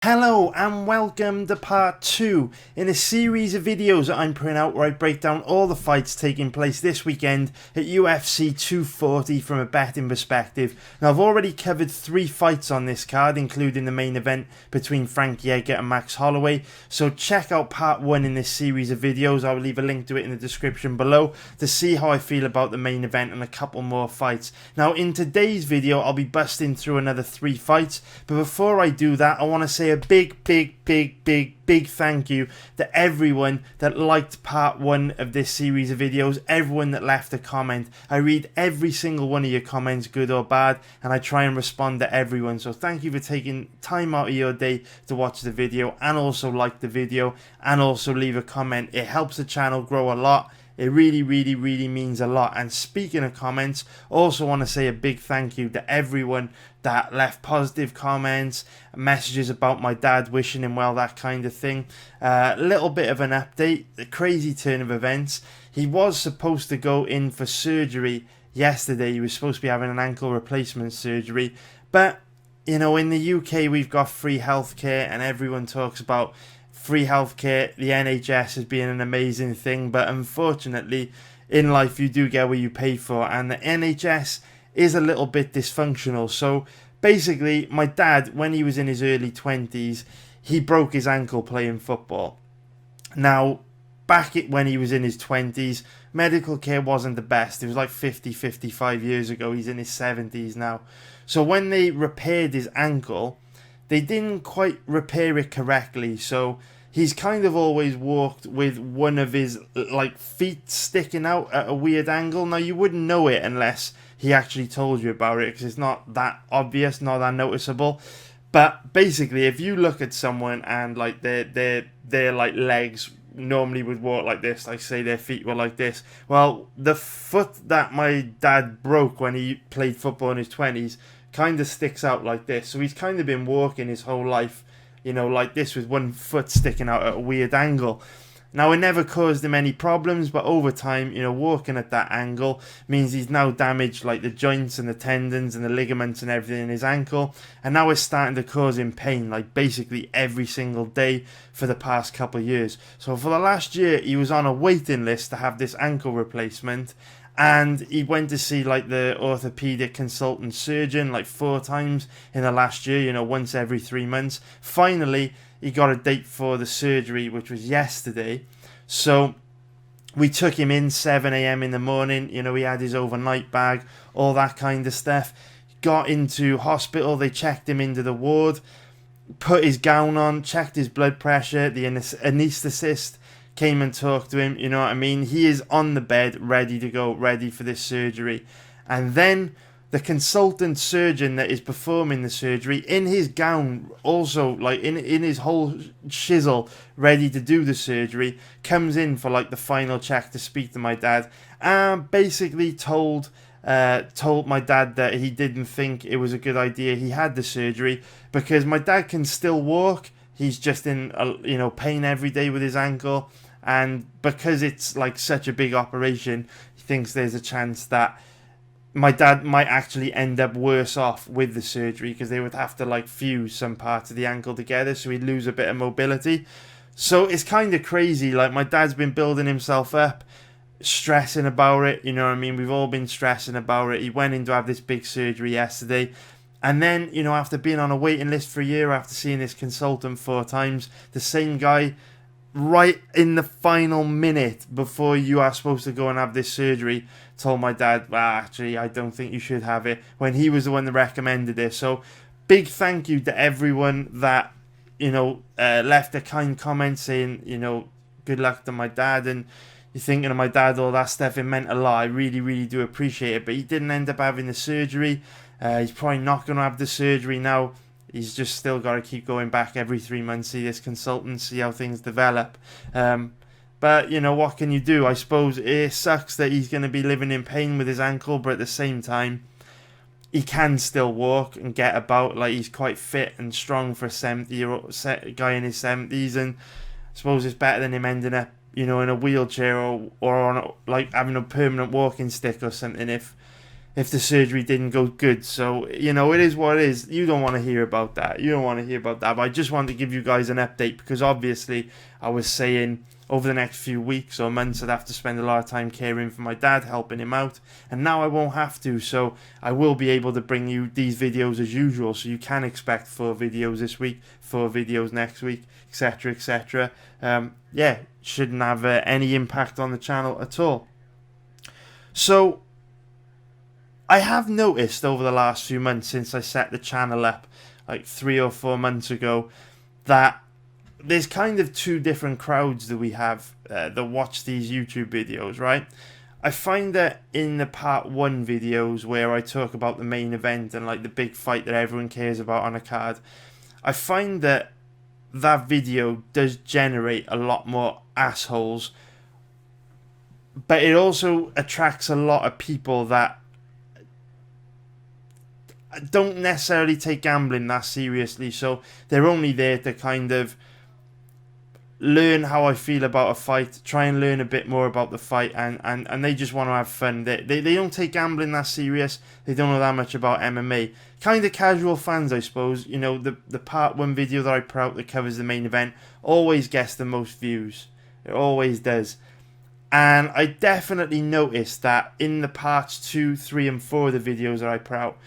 Hello and welcome to part 2 in a series of videos that I'm putting out where I break down all the fights taking place this weekend at UFC 240 from a betting perspective. Now I've already covered 3 fights on this card, including the main event between Frankie Edgar and Max Holloway, so check out part 1 in this series of videos. I'll leave a link to it in the description below to see how I feel about the main event and a couple more fights. Now in today's video I'll be busting through another 3 fights, but before I do that I want to say a big thank you to everyone that liked part 1 of this series of videos, everyone that left a comment. I read every single one of your comments, good or bad, and I try and respond to everyone, so thank you for taking time out of your day to watch the video and also like the video and also leave a comment. It helps the channel grow a lot. It really means a lot. And speaking of comments, also want to say a big thank you to everyone that left positive comments, messages about my dad, wishing him well, that kind of thing. A little bit of an update, the crazy turn of events. He was supposed to go in for surgery yesterday. He was supposed to be having an ankle replacement surgery. But, you know, in the UK we've got free healthcare and everyone talks about free healthcare, the NHS as being an amazing thing, but unfortunately in life you do get what you pay for, and the NHS is a little bit dysfunctional. So basically my dad, when he was in his early 20s, he broke his ankle playing football. Now back when he was in his 20s, medical care wasn't the best. It was like 55 years ago. He's in his 70s now. So when they repaired his ankle, they didn't quite repair it correctly, so he's kind of always walked with one of his feet sticking out at a weird angle. Now you wouldn't know it unless he actually told you about it, because it's not that obvious, not that noticeable. But basically, if you look at someone and like their legs normally would walk like this, like say their feet were like this, well, the foot that my dad broke when he played football in his 20s kind of sticks out like this. So he's kind of been walking his whole life, you know, like this, with one foot sticking out at a weird angle. Now it never caused him any problems, but over time, you know, walking at that angle means he's now damaged like the joints and the tendons and the ligaments and everything in his ankle, and now it's starting to cause him pain like basically every single day for the past couple of years. So for the last year he was on a waiting list to have this ankle replacement, and he went to see like the orthopedic consultant surgeon like 4 times in the last year, you know, once every 3 months. Finally he got a date for the surgery, which was yesterday. So we took him in 7 a.m. in the morning. You know, he had his overnight bag, all that kind of stuff. Got into hospital. They checked him into the ward, put his gown on, checked his blood pressure. The anaesthetist came and talked to him. You know what I mean? He is on the bed, ready to go, ready for this surgery. And then the consultant surgeon that is performing the surgery, in his gown, also like in his whole shizzle, ready to do the surgery, comes in for like the final check to speak to my dad, and basically told my dad that he didn't think it was a good idea he had the surgery, because my dad can still walk. He's just in pain every day with his ankle, and because it's like such a big operation, he thinks there's a chance that my dad might actually end up worse off with the surgery, because they would have to like fuse some parts of the ankle together, so he'd lose a bit of mobility. So it's kind of crazy. Like, my dad's been building himself up, stressing about it, you know what I mean? We've all been stressing about it. He went in to have this big surgery yesterday, and then, you know, after being on a waiting list for a year, after seeing this consultant 4 times, the same guy, right in the final minute before you are supposed to go and have this surgery, told my dad, well, actually, I don't think you should have it, when he was the one that recommended it. So big thank you to everyone that, you know, left a kind comment saying, you know, good luck to my dad, and you're thinking of my dad, all that stuff. It meant a lot. I really do appreciate it. But he didn't end up having the surgery. He's probably not going to have the surgery now. He's just still got to keep going back every 3 months, see this consultant, see how things develop. But, you know, what can you do? I suppose it sucks that he's going to be living in pain with his ankle, but at the same time, he can still walk and get about. Like, he's quite fit and strong for a 70-year-old guy in his 70s, and I suppose it's better than him ending up, you know, in a wheelchair or on like having a permanent walking stick or something if if the surgery didn't go good. So, you know, it is what it is. You don't want to hear about that. You don't want to hear about that. But I just wanted to give you guys an update, because obviously I was saying over the next few weeks or months I'd have to spend a lot of time caring for my dad, helping him out, and now I won't have to. So I will be able to bring you these videos as usual, so you can expect 4 videos this week, 4 videos next week, etc, etc. Yeah, shouldn't have any impact on the channel at all. So I have noticed over the last few months, since I set the channel up like 3 or 4 months ago, that there's kind of 2 different crowds that we have that watch these YouTube videos, right? I find that in the part 1 videos, where I talk about the main event and like the big fight that everyone cares about on a card, I find that that video does generate a lot more assholes, but it also attracts a lot of people that don't necessarily take gambling that seriously. So they're only there to kind of learn how I feel about a fight, try and learn a bit more about the fight, and they just want to have fun. They don't take gambling that serious. They don't know that much about MMA. Kind of casual fans, I suppose. You know, the part 1 video that I put out that covers the main event always gets the most views. It always does. And I definitely noticed that in the parts 2, 3 and 4 of the videos that I put out,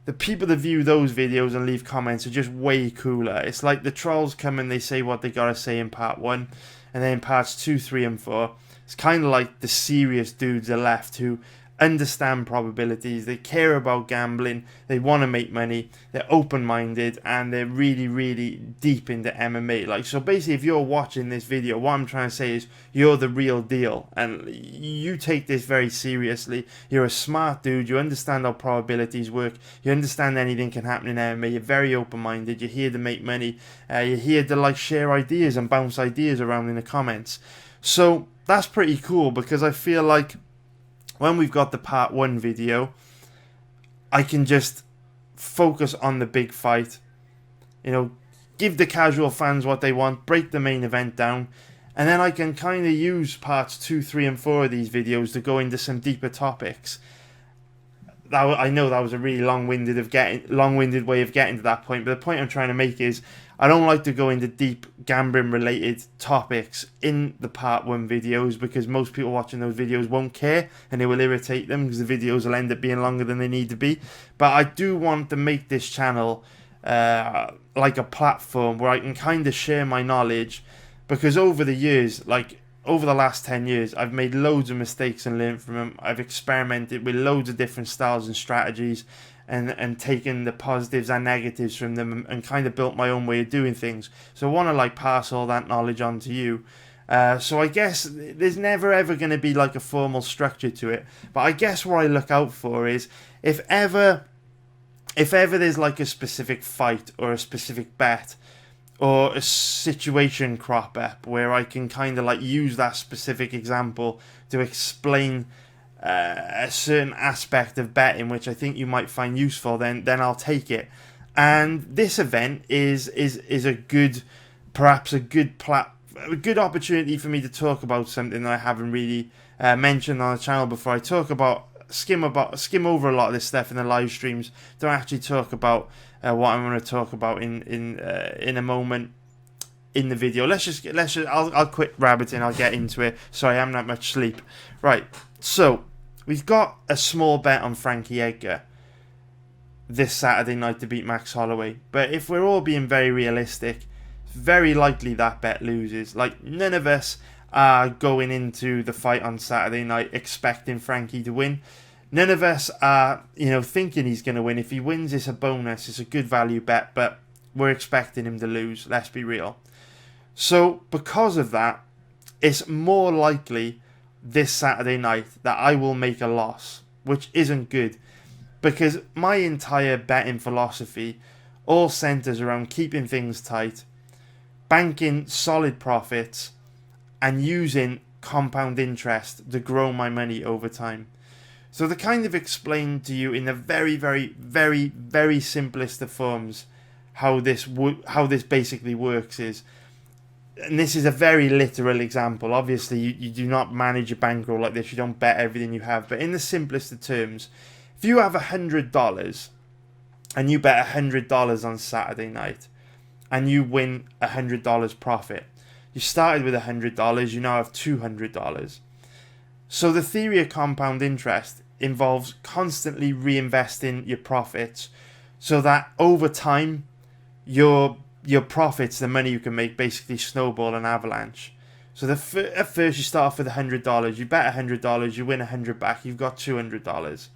the people that view those videos and leave comments are just way cooler. It's like the trolls come and they say what they gotta say in part 1, and then in parts 2, 3 and 4, it's kind of like the serious dudes are left who understand probabilities, they care about gambling, they want to make money, they're open-minded, and they're really, really deep into MMA. Like, so basically, if you're watching this video, what I'm trying to say is you're the real deal, and you take this very seriously. You're a smart dude, you understand how probabilities work, you understand anything can happen in MMA, you're very open-minded, you're here to make money, you're here to like share ideas and bounce ideas around in the comments. So that's pretty cool, because I feel like when we've got the part 1 video, I can just focus on the big fight, you know, give the casual fans what they want, break the main event down, and then I can kind of use parts 2, 3 and 4 of these videos to go into some deeper topics. I know that was a really long-winded way of getting to that point, but the point I'm trying to make is I don't like to go into deep gambling-related topics in the part 1 videos, because most people watching those videos won't care, and it will irritate them, because the videos will end up being longer than they need to be. But I do want to make this channel like a platform where I can kind of share my knowledge, because over the years, like over the last 10 years, I've made loads of mistakes and learned from them. I've experimented with loads of different styles and strategies, and taken the positives and negatives from them, and kind of built my own way of doing things. So I want to like pass all that knowledge on to you. So I guess there's never ever going to be like a formal structure to it, but I guess what I look out for is if ever there's like a specific fight or a specific bet or a situation crop up where I can kind of like use that specific example to explain a certain aspect of betting which I think you might find useful, then I'll take it. And this event is a good, perhaps a good opportunity for me to talk about something that I haven't really mentioned on the channel before. I talk about skim over a lot of this stuff in the live streams. Don't actually talk about what I'm going to talk about in a moment in the video. I'll quit rabbiting. I'll get into it. Sorry, I haven't had much sleep. Right, so we've got a small bet on Frankie Edgar this Saturday night to beat Max Holloway. But if we're all being very realistic, it's very likely that bet loses. Like, none of us are going into the fight on Saturday night expecting Frankie to win. None of us are, thinking he's going to win. If he wins, it's a bonus. It's a good value bet, but we're expecting him to lose. Let's be real. So, because of that, it's more likely this Saturday night that I will make a loss, which isn't good, because my entire betting philosophy all centers around keeping things tight, banking solid profits, and using compound interest to grow my money over time. So to kind of explain to you in the very, very, very, very simplest of forms how this basically works is, and this is a very literal example. Obviously, you do not manage a bankroll like this. You don't bet everything you have. But in the simplest of terms, If you have $100 and you bet $100 on Saturday night and you win $100 profit, you started with $100, you now have $200. So the theory of compound interest involves constantly reinvesting your profits so that over time your profits, the money you can make, basically snowball and avalanche. So at first you start off with $100, you bet $100, you win $100 back, you've got $200.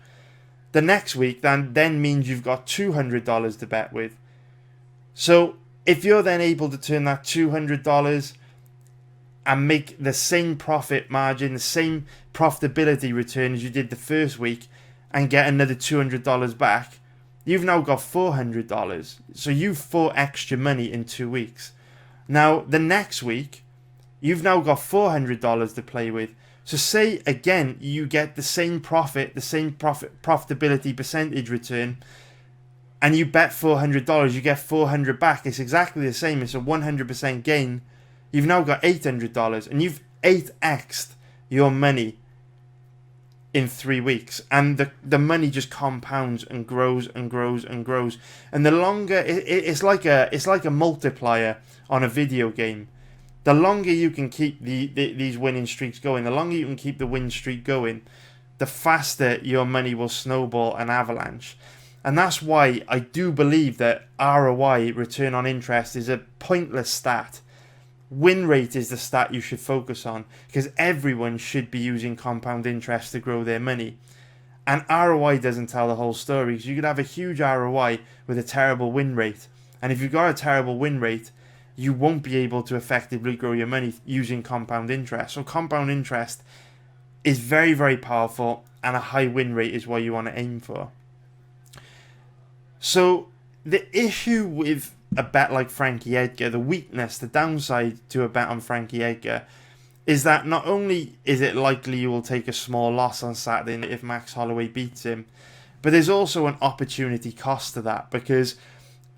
The next week then means you've got $200 to bet with. So if you're then able to turn that $200 and make the same profit margin, the same profitability return as you did the first week, and get another $200 back, you've now got $400. So you've fought extra money in 2 weeks. Now, the next week, you've now got $400 to play with. So say, again, you get the same profitability percentage return, and you bet $400, you get $400 back. It's exactly the same. It's a 100% gain. You've now got $800, and you've 8x'd your money in 3 weeks, and the money just compounds and grows and grows and grows. And the longer it's like a multiplier on a video game. The longer you can keep these winning streaks going, the longer you can keep the win streak going, the faster your money will snowball and avalanche. And that's why I do believe that ROI, return on interest, is a pointless stat. Win rate is the stat you should focus on, because everyone should be using compound interest to grow their money. And ROI doesn't tell the whole story, because you could have a huge ROI with a terrible win rate. And if you've got a terrible win rate, you won't be able to effectively grow your money using compound interest. So compound interest is very, very powerful, and a high win rate is what you want to aim for. So the issue with a bet like Frankie Edgar, the weakness, the downside to a bet on Frankie Edgar, is that not only is it likely you will take a small loss on Saturday if Max Holloway beats him, but there's also an opportunity cost to that, because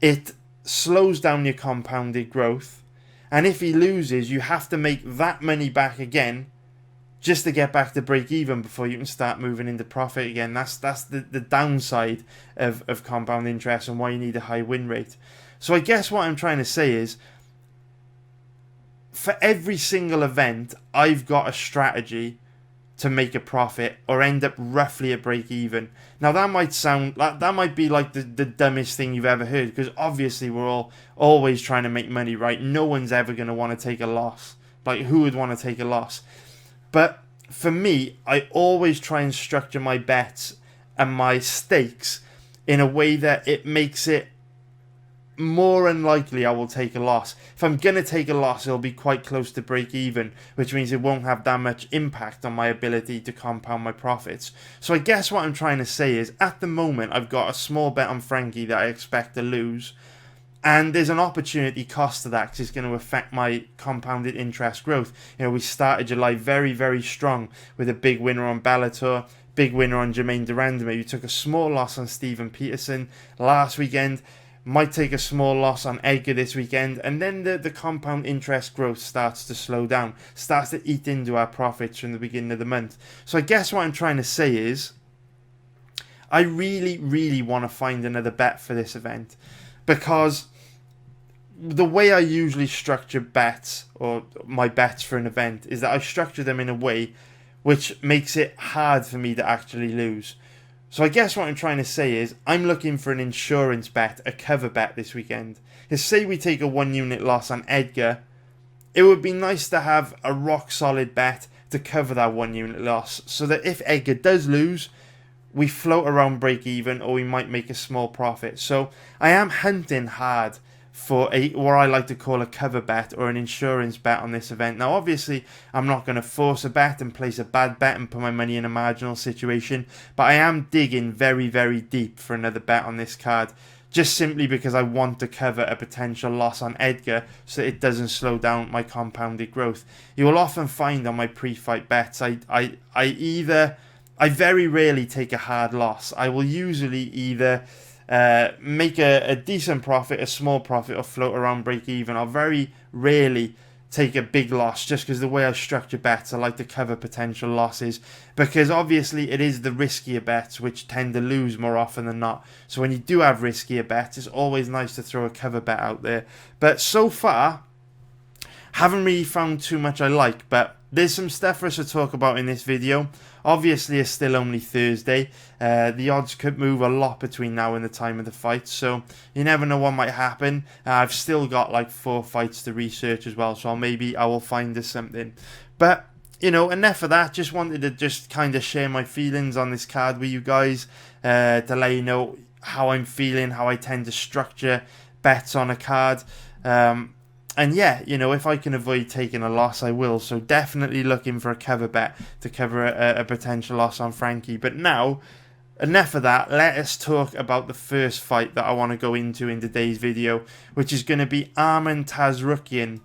it slows down your compounded growth, and if he loses, you have to make that money back again just to get back to break even before you can start moving into profit again. That's the downside of compound interest, and why you need a high win rate. So I guess what I'm trying to say is, for every single event, I've got a strategy to make a profit or end up roughly at break even. Now that might be like the dumbest thing you've ever heard, because obviously we're all always trying to make money, right? No one's ever going to want to take a loss. Like, who would want to take a loss? But for me, I always try and structure my bets and my stakes in a way that it makes it more unlikely I will take a loss. If I'm going to take a loss, it'll be quite close to break even, which means it won't have that much impact on my ability to compound my profits. So I guess what I'm trying to say is, at the moment, I've got a small bet on Frankie that I expect to lose, and there's an opportunity cost to that, because it's going to affect my compounded interest growth. You know, we started July very, very strong with a big winner on Bellator, big winner on Jermaine Durandame. We took a small loss on Steven Peterson last weekend. Might take a small loss on Edgar this weekend, and then the compound interest growth starts to slow down, starts to eat into our profits from the beginning of the month. So I guess what I'm trying to say is, I really, really want to find another bet for this event, because the way I usually structure bets, or my bets for an event, is that I structure them in a way which makes it hard for me to actually lose. So I guess what I'm trying to say is, I'm looking for an insurance bet, a cover bet this weekend. Because say we take a 1 unit loss on Edgar, it would be nice to have a rock solid bet to cover that 1 unit loss, so that if Edgar does lose, we float around break even, or we might make a small profit. So I am hunting hard for what I like to call a cover bet, or an insurance bet on this event. Now obviously I'm not going to force a bet and place a bad bet and put my money in a marginal situation, but I am digging very, very deep for another bet on this card, just simply because I want to cover a potential loss on Edgar so it doesn't slow down my compounded growth. You will often find on my pre-fight bets, I very rarely take a hard loss. I will usually either make a decent profit, a small profit, or float around break even. I'll very rarely take a big loss, just because the way I structure bets, I like to cover potential losses, because obviously it is the riskier bets which tend to lose more often than not. So when you do have riskier bets, it's always nice to throw a cover bet out there. But so far, haven't really found too much I like, but there's some stuff for us to talk about in this video. Obviously, it's still only Thursday. The odds could move a lot between now and the time of the fight, so you never know what might happen. I've still got like 4 fights to research as well, so maybe I will find us something. But, you know, enough of that. Just wanted to just kind of share my feelings on this card with you guys, to let you know how I'm feeling, how I tend to structure bets on a card. And yeah, you know, if I can avoid taking a loss, I will. So definitely looking for a cover bet to cover a potential loss on Frankie. But now, enough of that. Let us talk about the first fight that I want to go into in today's video, which is going to be Tsarukyan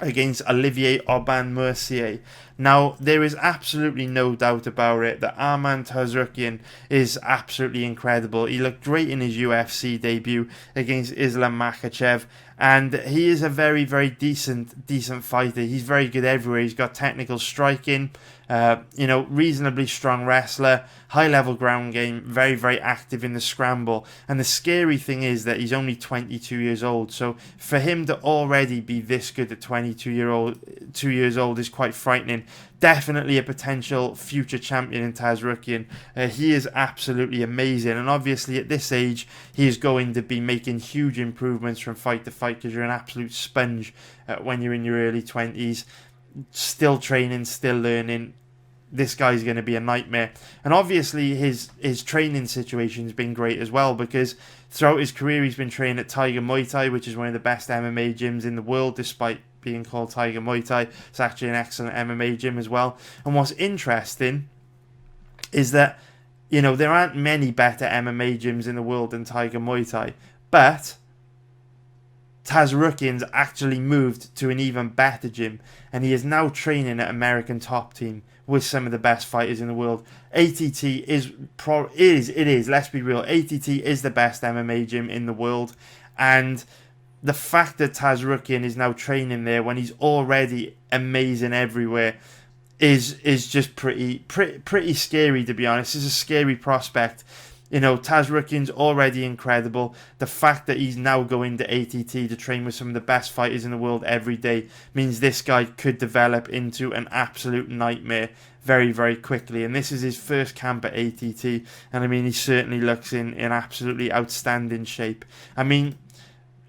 against Olivier Aubin-Mercier. Now, there is absolutely no doubt about it that Tsarukyan is absolutely incredible. He looked great in his UFC debut against Islam Makhachev, and he is a very, very decent fighter. He's very good everywhere. He's got technical striking, you know, reasonably strong wrestler, high-level ground game, very, very active in the scramble. And the scary thing is that he's only 22 years old. So for him to already be this good at 2 years old is quite frightening. Definitely a potential future champion in Tsarukyan. He is absolutely amazing, and obviously at this age he is going to be making huge improvements from fight to fight, because you're an absolute sponge when you're in your early 20s, still training, still learning. This guy's going to be a nightmare. And obviously his training situation has been great as well, because throughout his career he's been training at Tiger Muay Thai, which is one of the best MMA gyms in the world, despite being called Tiger Muay Thai. It's actually an excellent MMA gym as well. And what's interesting is that, you know, there aren't many better MMA gyms in the world than Tiger Muay Thai, but Tsarukyan's actually moved to an even better gym, and he is now training at American Top Team with some of the best fighters in the world. ATT let's be real, ATT is the best MMA gym in the world, and the fact that Tsarukyan is now training there when he's already amazing everywhere is just pretty scary, to be honest. It's a scary prospect. You know, Tsarukyan's already incredible. The fact that he's now going to ATT to train with some of the best fighters in the world every day means this guy could develop into an absolute nightmare very, very quickly. And this is his first camp at ATT. And I mean, he certainly looks in absolutely outstanding shape. I mean,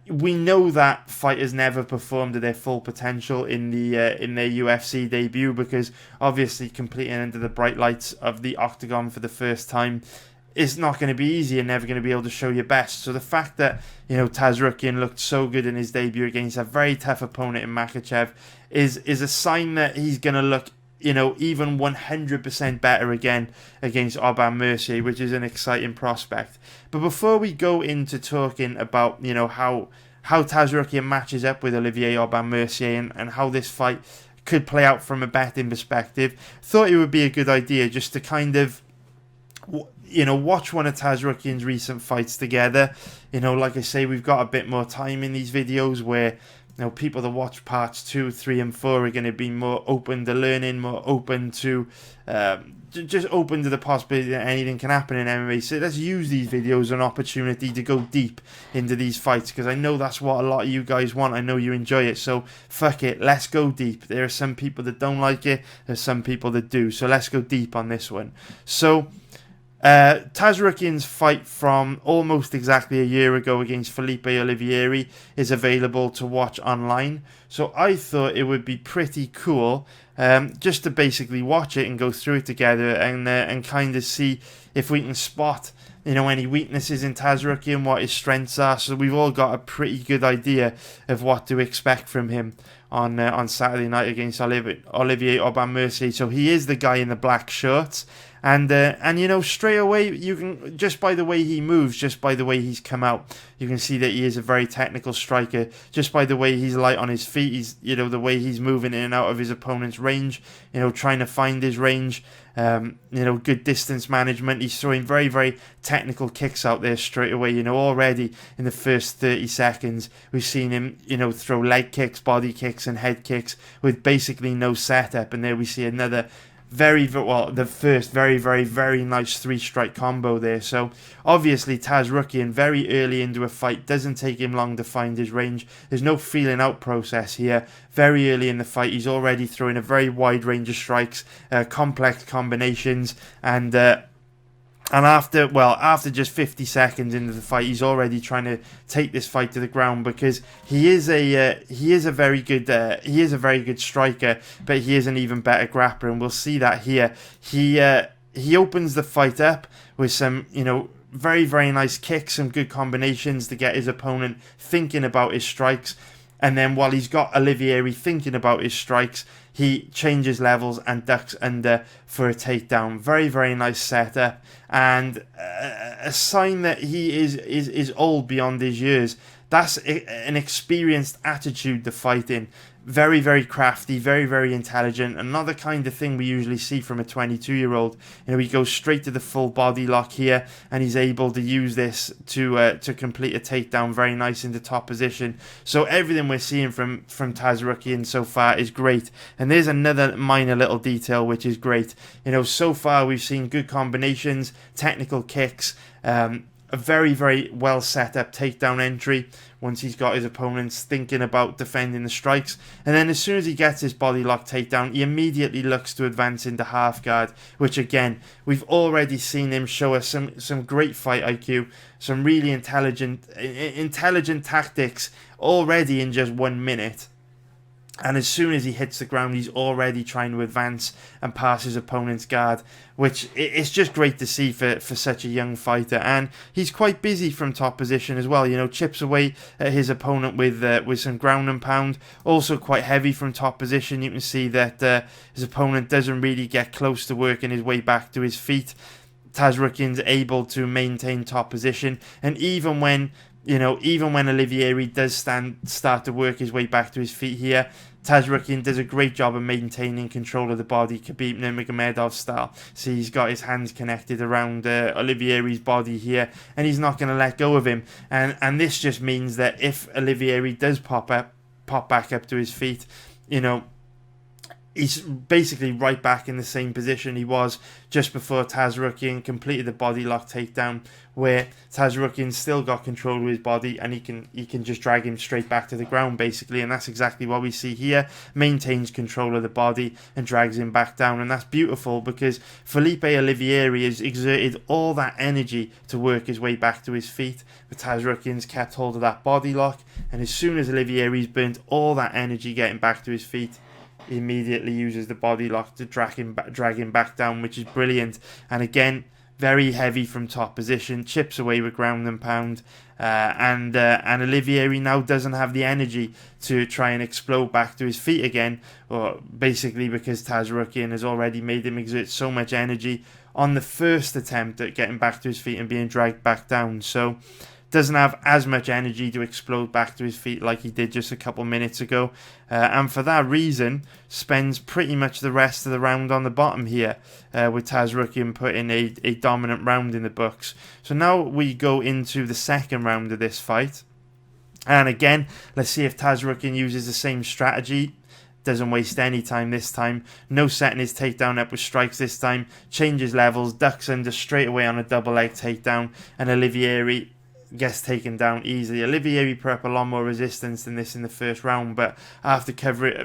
we know that fighters never perform to their full potential in their UFC debut, because obviously completing under the bright lights of the octagon for the first time is not going to be easy, and never going to be able to show your best. So the fact that, you know, Tsarukyan looked so good in his debut against a very tough opponent in Makhachev is a sign that he's going to look, you know, even 100% better again against Aubin-Mercier, which is an exciting prospect. But before we go into talking about, you know, how Tsarukyan matches up with Olivier Aubin-Mercier and how this fight could play out from a betting perspective, thought it would be a good idea just to kind of, you know, watch one of Tsarukyan's recent fights together. You know, like I say, we've got a bit more time in these videos where, you know, people that watch parts 2, 3 and 4 are going to be more open to learning, more open to just open to the possibility that anything can happen in MMA. So let's use these videos as an opportunity to go deep into these fights, because I know that's what a lot of you guys want. I know you enjoy it, so fuck it, let's go deep. There are some people that don't like it, there's some people that do, so let's go deep on this one. So Tsarukyan's fight from almost exactly a year ago against Felipe Olivieri is available to watch online. So I thought it would be pretty cool just to basically watch it and go through it together and kind of see if we can spot, you know, any weaknesses in Tsarukyan, what his strengths are. So we've all got a pretty good idea of what to expect from him on Saturday night against Olivier Aubin-Mercier. So he is the guy in the black shorts. And you know, straight away, you can, just by the way he moves, just by the way he's come out, you can see that he is a very technical striker just by the way he's light on his feet. He's, the way he's moving in and out of his opponent's range, trying to find his range. Good distance management. He's throwing very, very technical kicks out there straight away. Already in the first 30 seconds, we've seen him, throw leg kicks, body kicks, and head kicks with basically no setup. And there we see another the first very, very, very nice 3-strike combo there. So obviously Tsarukyan very early into a fight, doesn't take him long to find his range. There's no feeling out process here. Very early in the fight, he's already throwing a very wide range of strikes, complex combinations, and after just 50 seconds into the fight, he's already trying to take this fight to the ground, because he is a very good striker, but he is an even better grappler, and we'll see that here. He opens the fight up with some very, very nice kicks, some good combinations to get his opponent thinking about his strikes. And then while he's got Olivieri thinking about his strikes, he changes levels and ducks under for a takedown. Very, very nice setup, and a sign that he is old beyond his years. That's an experienced attitude to fight in. Very, very crafty, very, very intelligent, and not the kind of thing we usually see from a 22-year-old. He goes straight to the full body lock here, and he's able to use this to complete a takedown very nice into top position. So everything we're seeing from Tsarukyan so far is great. And there's another minor little detail which is great. So far we've seen good combinations, technical kicks, a very, very well set up takedown entry once he's got his opponents thinking about defending the strikes. And then as soon as he gets his body lock takedown, he immediately looks to advance into half guard, which again, we've already seen him show us some great fight IQ, some really intelligent tactics already in just 1 minute. And as soon as he hits the ground, he's already trying to advance and pass his opponent's guard, which it's just great to see for such a young fighter. And he's quite busy from top position as well. Chips away at his opponent with some ground and pound. Also quite heavy from top position. You can see that his opponent doesn't really get close to working his way back to his feet. Tsarukyan's able to maintain top position, and even when Olivieri does start to work his way back to his feet here, Tsarukyan does a great job of maintaining control of the body, Khabib Nurmagomedov style. See, he's got his hands connected around Olivieri's body here, and he's not going to let go of him. And this just means that if Olivieri does pop back up to his feet, he's basically right back in the same position he was just before Tsarukyan completed the body lock takedown, where Tsarukyan still got control of his body, and he can just drag him straight back to the ground basically. And that's exactly what we see here. Maintains control of the body and drags him back down, and that's beautiful because Felipe Olivieri has exerted all that energy to work his way back to his feet, but Tsarukyan's kept hold of that body lock, and as soon as Olivieri's burnt all that energy getting back to his feet, he immediately uses the body lock to drag him back down, which is brilliant. And again, very heavy from top position, chips away with ground and pound, and Olivieri now doesn't have the energy to try and explode back to his feet again, or basically because Tsarukyan has already made him exert so much energy on the first attempt at getting back to his feet and being dragged back down. So doesn't have as much energy to explode back to his feet like he did just a couple minutes ago, and for that reason spends pretty much the rest of the round on the bottom here, with Tsarukyan putting a dominant round in the books. So now we go into the second round of this fight, and again, let's see if Tsarukyan uses the same strategy. Doesn't waste any time this time. No setting his takedown up with strikes this time. Changes levels, ducks under straight away on a double leg takedown, and Olivieri gets taken down easily. Olivieri put up a lot more resistance than this in the first round, but after carrying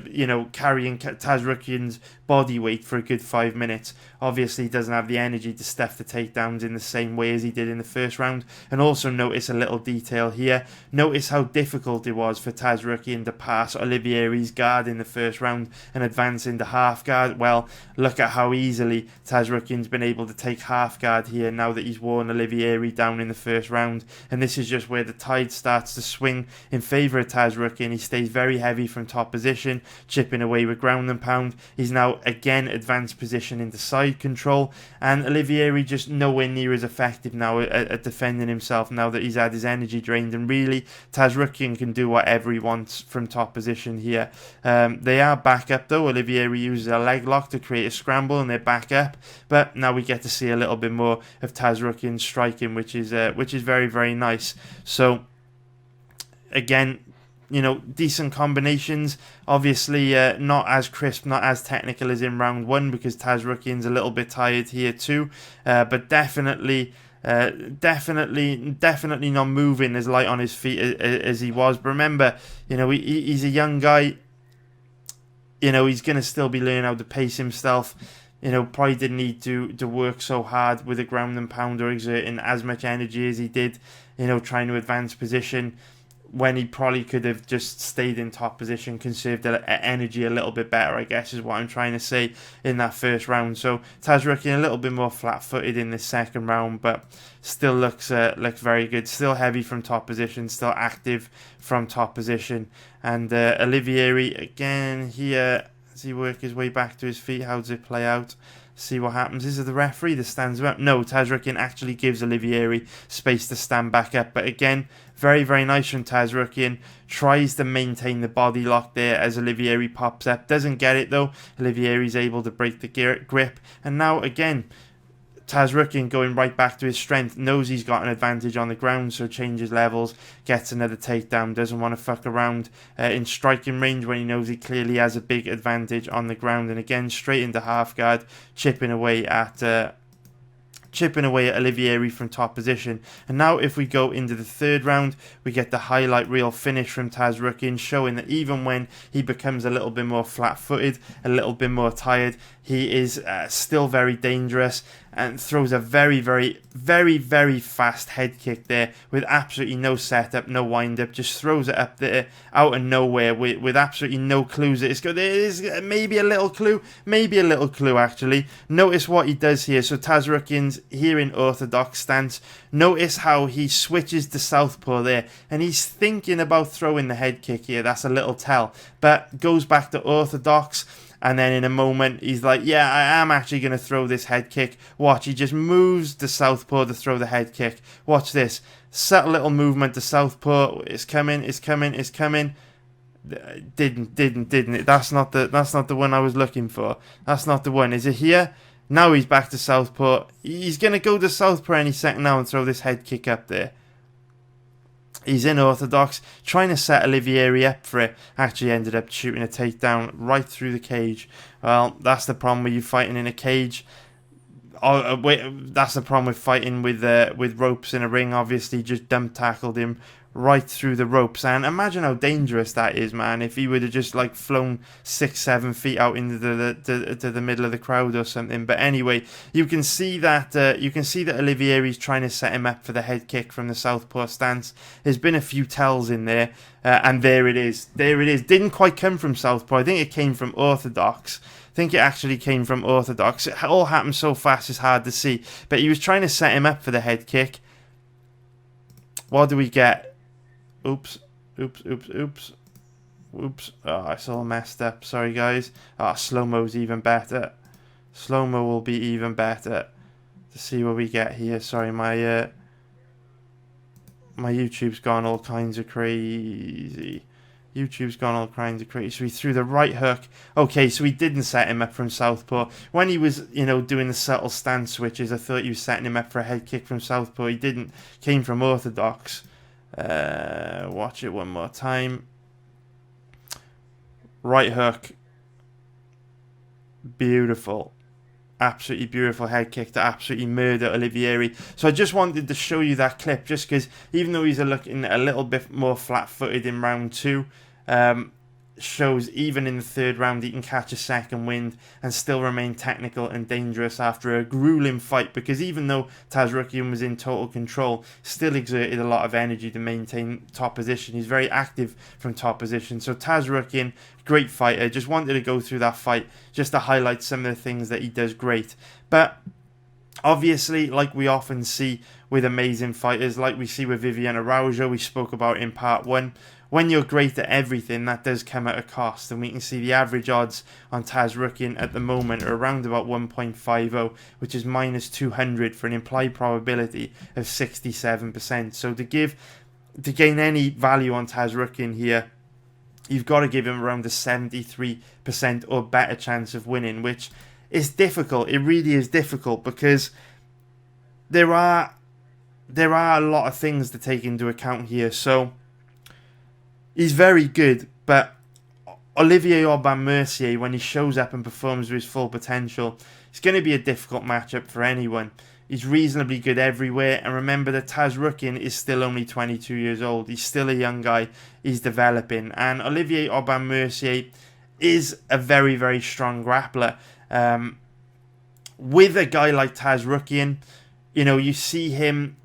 Tsarukyan's body weight for a good 5 minutes, obviously he doesn't have the energy to stuff the takedowns in the same way as he did in the first round. And also notice a little detail here. Notice how difficult it was for Tsarukyan to pass Olivieri's guard in the first round and advance into half guard. Well, look at how easily Tsarukyan's been able to take half guard here now that he's worn Olivieri down in the first round. And and this is just where the tide starts to swing in favour of Tsarukyan. He stays very heavy from top position, chipping away with ground and pound. He's now again advanced position into side control, and Olivieri just nowhere near as effective now at defending himself now that he's had his energy drained, and really Tsarukyan can do whatever he wants from top position here. They are back up though. Olivieri uses a leg lock to create a scramble and they're back up, but now we get to see a little bit more of Tsarukyan striking, which is very, very nice. So again, you know, decent combinations. Obviously not as crisp, not as technical as in round one, because Tsarukyan's a little bit tired here too, but definitely not moving as light on his feet as he was. But remember, you know, he's a young guy. You know, he's going to still be learning how to pace himself. You know, probably didn't need to work so hard with a ground and pound or exerting as much energy as he did, you know, trying to advance position, when he probably could have just stayed in top position, conserved energy a little bit better, I guess is what I'm trying to say, in that first round. So Tsarukyan a little bit more flat-footed in the second round, but still looks very good. Still heavy from top position, still active from top position. And Olivieri, again, here, as he work his way back to his feet, how does it play out? See what happens. Is it the referee that stands him up? No, Tsarukyan actually gives Olivieri space to stand back up. But again, very, very nice from Tsarukyan. Tries to maintain the body lock there as Olivieri pops up. Doesn't get it though. Olivieri's able to break the grip. And now again, Tsarukyan going right back to his strength, knows he's got an advantage on the ground, so changes levels, gets another takedown, doesn't want to fuck around in striking range when he knows he clearly has a big advantage on the ground. And again, straight into half guard, chipping away at Olivieri from top position. And now if we go into the third round, we get the highlight reel finish from Tsarukyan, showing that even when he becomes a little bit more flat-footed, a little bit more tired, he is still very dangerous, and throws a very, very, very, very fast head kick there with absolutely no setup, no wind-up. Just throws it up there out of nowhere with absolutely no clues. It's good. There is maybe a little clue actually. Notice what he does here. So Tsarukyan's here in orthodox stance. Notice how he switches to southpaw there, and he's thinking about throwing the head kick here. That's a little tell, but goes back to orthodox. And then in a moment, he's like, yeah, I am actually going to throw this head kick. Watch, he just moves to southpaw to throw the head kick. Watch this. Subtle little movement to southpaw. It's coming. Didn't. That's not the one I was looking for. That's not the one. Is it here? Now he's back to southpaw. He's going to go to southpaw any second now and throw this head kick up there. He's in orthodox, trying to set Olivieri up for it. Actually ended up shooting a takedown right through the cage. Well, that's the problem with you fighting in a cage. That's the problem with fighting with ropes in a ring. Obviously, just dump tackled him right through the ropes, and imagine how dangerous that is, man. If he would have just like flown 6-7 feet out into the middle of the crowd or something. But anyway, you can see that Olivieri's trying to set him up for the head kick from the southpaw stance. There's been a few tells in there, and there it is. Didn't quite come from southpaw. I think it came from orthodox. I think it actually came from orthodox. It all happened so fast it's hard to see. But he was trying to set him up for the head kick. What do we get? Oops. Oh, it's all messed up. Sorry, guys. Slow-mo's even better. Slow-mo will be even better. To see what we get here. Sorry, my YouTube's gone all kinds of crazy. So he threw the right hook. Okay, so he didn't set him up from southpaw. When he was, doing the subtle stance switches, I thought he was setting him up for a head kick from southpaw. He didn't. Came from orthodox. Watch it one more time. Right hook. Beautiful. Absolutely beautiful head kick to absolutely murder Olivieri. So I just wanted to show you that clip, just because even though he's looking a little bit more flat-footed in round 2, shows even in the third round he can catch a second wind and still remain technical and dangerous after a grueling fight, because even though Tsarukyan was in total control, still exerted a lot of energy to maintain top position. He's very active from top position. So Tsarukyan, great fighter. Just wanted to go through that fight just to highlight some of the things that he does great. But Obviously, like we often see with amazing fighters, like we see with Viviane Araújo, we spoke about in part 1, when you're great at everything, that does come at a cost. And we can see the average odds on Tsarukyan at the moment are around about 1.50, which is minus 200 for an implied probability of 67%. So to gain any value on Tsarukyan here, you've got to give him around a 73% or better chance of winning, which is difficult. It really is difficult because there are a lot of things to take into account here. So he's very good, but Olivier Aubin-Mercier, when he shows up and performs to his full potential, it's going to be a difficult matchup for anyone. He's reasonably good everywhere, and remember that Tsarukyan is still only 22 years old. He's still a young guy. He's developing, and Olivier Aubin-Mercier is a very, very strong grappler. With a guy like Tsarukyan, you see him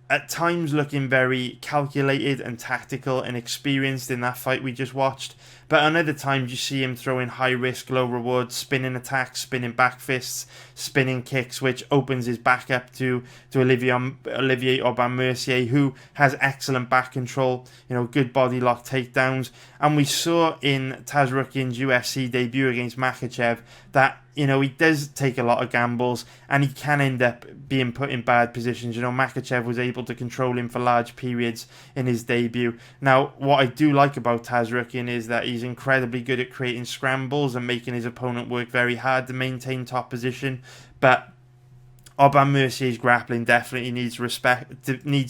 at times looking very calculated and tactical and experienced in that fight we just watched. But on other times you see him throwing high risk, low reward, spinning attacks, spinning back fists, spinning kicks, which opens his back up to Olivier Aubin-Mercier, who has excellent back control, good body lock takedowns. And we saw in Tsarukyan's UFC debut against Makhachev that, he does take a lot of gambles and he can end up being put in bad positions. Makhachev was able to control him for large periods in his debut. Now, what I do like about Tsarukyan is that he's incredibly good at creating scrambles and making his opponent work very hard to maintain top position. But Aubin-Mercier's grappling definitely needs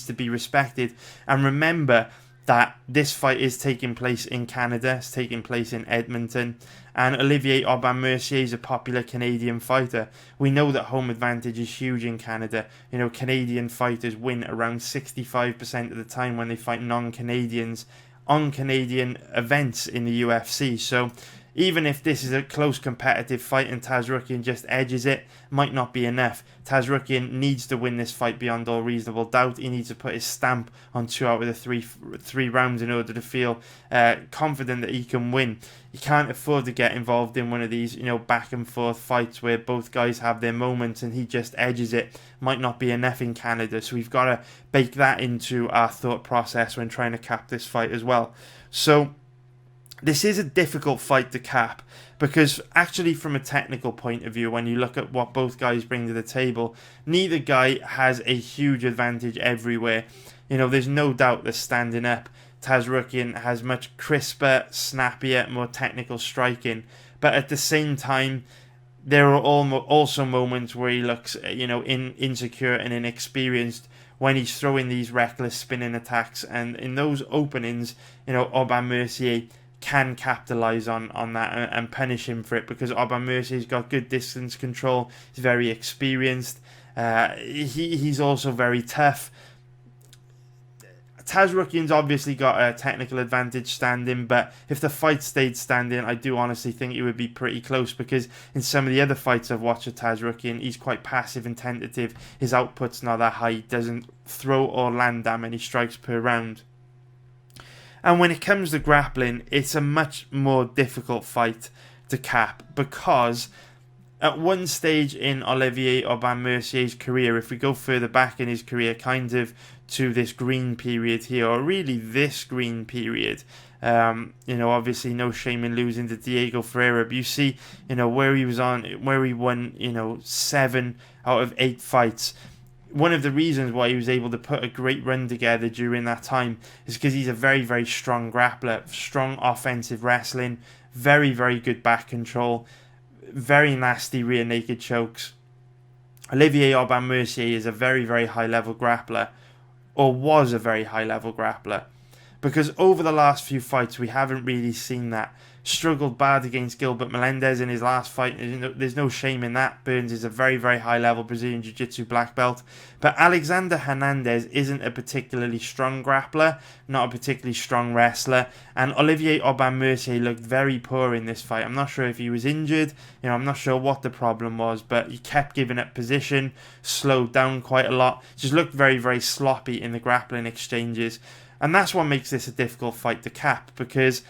to be respected. And remember that this fight is taking place in Canada. It's taking place in Edmonton. And Olivier Aubin-Mercier is a popular Canadian fighter. We know that home advantage is huge in Canada. Canadian fighters win around 65% of the time when they fight non-Canadians on Canadian events in the UFC. So even if this is a close competitive fight and Tsarukyan just edges it, might not be enough. Tsarukyan needs to win this fight beyond all reasonable doubt. He needs to put his stamp on 2 out of the three rounds in order to feel confident that he can win. You can't afford to get involved in one of these, back and forth fights where both guys have their moments and he just edges it. Might not be enough in Canada, so we've got to bake that into our thought process when trying to cap this fight as well. So this is a difficult fight to cap because actually from a technical point of view, when you look at what both guys bring to the table, neither guy has a huge advantage everywhere. There's no doubt that standing up, Tsarukyan has much crisper, snappier, more technical striking. But at the same time, there are also moments where he looks, insecure and inexperienced when he's throwing these reckless spinning attacks. And in those openings, Aubin-Mercier can capitalise on that and punish him for it, because Aubin-Mercier's got good distance control. He's very experienced. He's also very tough. Tsarukyan's obviously got a technical advantage standing, but if the fight stayed standing, I do honestly think it would be pretty close, because in some of the other fights I've watched with Tsarukyan, he's quite passive and tentative. His output's not that high. He doesn't throw or land that many strikes per round. And when it comes to grappling, it's a much more difficult fight to cap, because at one stage in Olivier Aubin-Mercier's career, if we go further back in his career, kind of to this green period here, or really this green period, obviously no shame in losing to Diego Ferreira, but you see, where he won, 7 out of 8 fights. One of the reasons why he was able to put a great run together during that time is because he's a very, very strong grappler, strong offensive wrestling, very, very good back control, very nasty rear naked chokes. Olivier Aubin-Mercier is a very, very high level grappler, or was a very high level grappler, because over the last few fights we haven't really seen that. Struggled bad against Gilbert Melendez in his last fight. There's no shame in that. Burns is a very, very high level Brazilian Jiu-Jitsu black belt. But Alexander Hernandez isn't a particularly strong grappler, not a particularly strong wrestler. And Olivier Aubin-Mercier looked very poor in this fight. I'm not sure if he was injured. I'm not sure what the problem was, but he kept giving up position, slowed down quite a lot. Just looked very, very sloppy in the grappling exchanges. And that's what makes this a difficult fight to cap, because